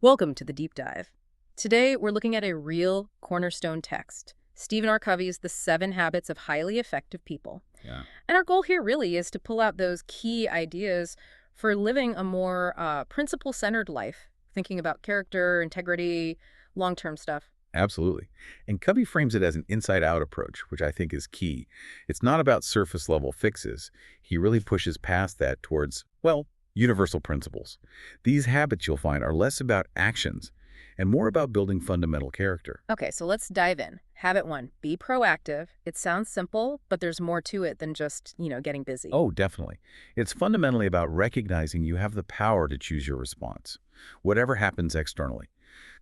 Welcome to the deep dive. Today, we're looking at a real cornerstone text, Stephen R. Covey's The 7 Habits of Highly Effective People. Yeah, And our goal here really is to pull out those key ideas for living a more principle-centered life, thinking about character, integrity, long-term stuff. absolutely. And Covey frames it as an inside-out approach, which I think is key. It's not about surface-level fixes. He really pushes past that towards, well, universal principles. These habits, you'll find, are less about actions and more about building fundamental character. Okay, so let's dive in. Habit 1, be proactive. It sounds simple, but there's more to it than just, getting busy. Oh, definitely. It's fundamentally about recognizing you have the power to choose your response, whatever happens externally.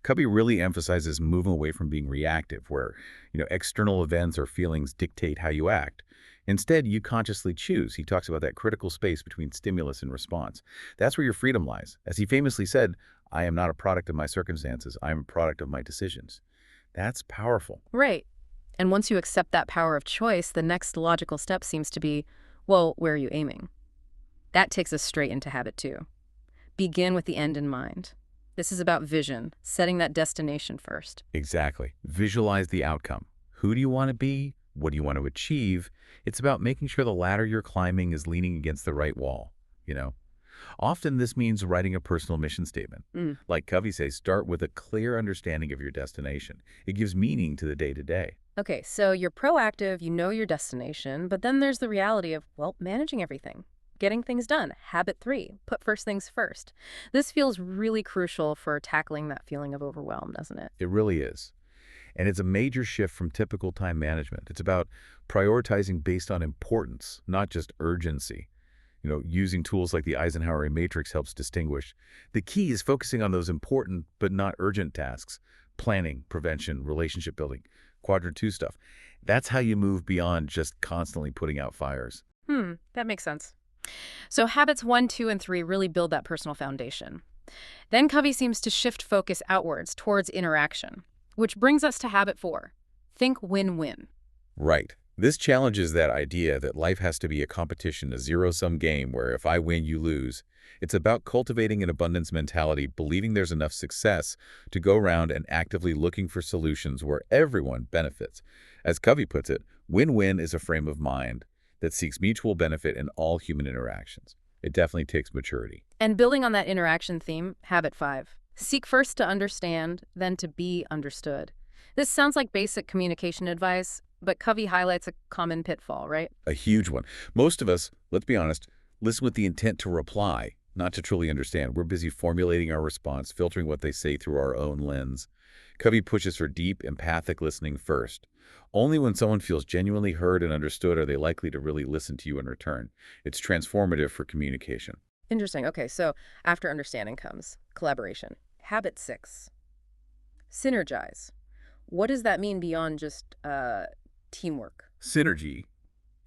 Covey really emphasizes moving away from being reactive, where, external events or feelings dictate how you act. Instead, you consciously choose. He talks about that critical space between stimulus and response. That's where your freedom lies. As he famously said, I am not a product of my circumstances. I am a product of my decisions. That's powerful. Right. And once you accept that power of choice, the next logical step seems to be, well, where are you aiming? That takes us straight into habit 2. Begin with the end in mind. This is about vision, setting that destination first. Exactly. Visualize the outcome. Who do you want to be? What do you want to achieve? It's about making sure the ladder you're climbing is leaning against the right wall, you know? Often this means writing a personal mission statement. Mm. Like Covey says, start with a clear understanding of your destination. It gives meaning to the day-to-day. Okay, so you're proactive, you know your destination, but then there's the reality of, well, managing everything. Getting things done. Habit 3, put first things first. This feels really crucial for tackling that feeling of overwhelm, doesn't it? It really is. And it's a major shift from typical time management. It's about prioritizing based on importance, not just urgency. Using tools like the Eisenhower matrix helps distinguish. The key is focusing on those important but not urgent tasks: planning, prevention, relationship building, quadrant 2 stuff. That's how you move beyond just constantly putting out fires. That makes sense. So habits 1, 2, and 3 really build that personal foundation. Then Covey seems to shift focus outwards towards interaction, which brings us to habit 4. Think win-win. Right. This challenges that idea that life has to be a competition, a zero-sum game where if I win, you lose. It's about cultivating an abundance mentality, believing there's enough success to go around and actively looking for solutions where everyone benefits. As Covey puts it, win-win is a frame of mind that seeks mutual benefit in all human interactions. It definitely takes maturity. And building on that interaction theme, habit 5. Seek first to understand, then to be understood. This sounds like basic communication advice, but Covey highlights a common pitfall, right? A huge one. Most of us, let's be honest, listen with the intent to reply, not to truly understand. We're busy formulating our response, filtering what they say through our own lens. Covey pushes for deep, empathic listening first. Only when someone feels genuinely heard and understood are they likely to really listen to you in return. It's transformative for communication. Interesting. Okay, so after understanding comes collaboration. Habit 6. Synergize. What does that mean beyond just teamwork? Synergy,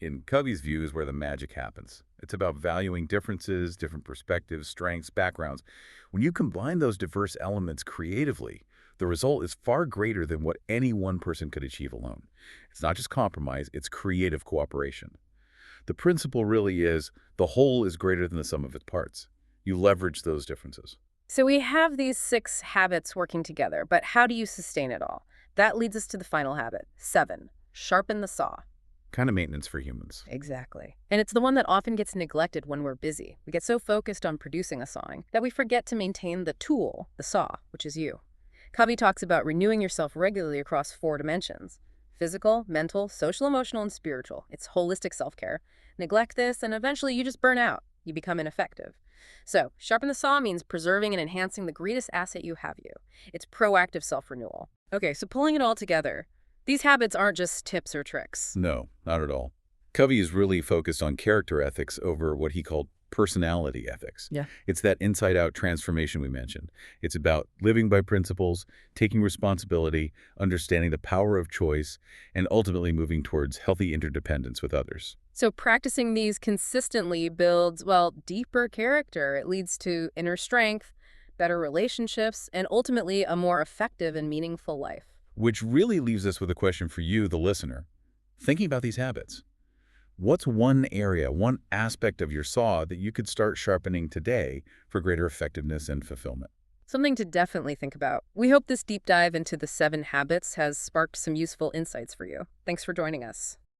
in Covey's view, is where the magic happens. It's about valuing differences, different perspectives, strengths, backgrounds. When you combine those diverse elements creatively, the result is far greater than what any one person could achieve alone. It's not just compromise, it's creative cooperation. The principle really is the whole is greater than the sum of its parts. You leverage those differences. So we have these 6 habits working together, but how do you sustain it all? That leads us to the final habit, 7. Sharpen the saw. Kind of maintenance for humans. Exactly. And it's the one that often gets neglected when we're busy. We get so focused on producing a sawing that we forget to maintain the tool, the saw, which is you. Covey talks about renewing yourself regularly across 4 dimensions: physical, mental, social, emotional, and spiritual. It's holistic self-care. Neglect this, and eventually you just burn out. You become ineffective. So, sharpen the saw means preserving and enhancing the greatest asset you have, you. It's proactive self-renewal. Okay, so pulling it all together, these habits aren't just tips or tricks. No, not at all. Covey is really focused on character ethics over what he called personality ethics. Yeah. It's that inside-out transformation we mentioned. It's about living by principles, taking responsibility, understanding the power of choice, and ultimately moving towards healthy interdependence with others. So practicing these consistently builds, well, deeper character. It leads to inner strength, better relationships, and ultimately a more effective and meaningful life. Which really leaves us with a question for you, the listener. Thinking about these habits, what's one area, one aspect of your saw that you could start sharpening today for greater effectiveness and fulfillment? Something to definitely think about. We hope this deep dive into the 7 habits has sparked some useful insights for you. Thanks for joining us.